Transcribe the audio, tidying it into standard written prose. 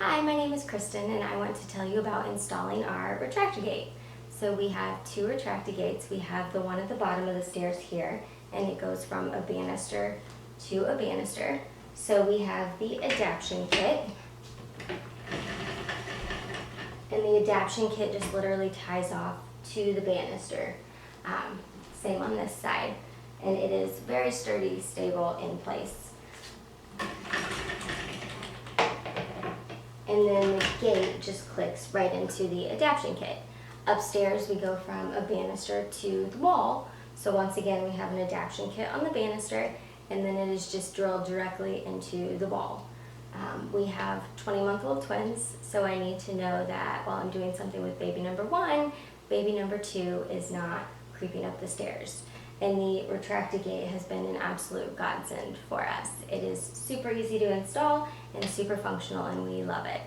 Hi, my name is Kristen and I want to tell you about installing our Retract-A-Gate. So we have two Retract-A-Gates. We have the one at the bottom of the stairs here, and it goes from a banister to a banister. So we have the adaptation kit, and the adaptation kit just literally ties off to the banister. Same on this side, and it is very sturdy, stable, in place. And then the gate just clicks right into the adaptation kit. Upstairs we go from a banister to the wall. So once again we have an adaptation kit on the banister, and then it is just drilled directly into the wall. We have 20-month-old twins, so I need to know that while I'm doing something with baby number 1, baby number 2 is not creeping up the stairs. And the Retract-A-Gate has been an absolute godsend for us. It is super easy to install and super functional, and we love it.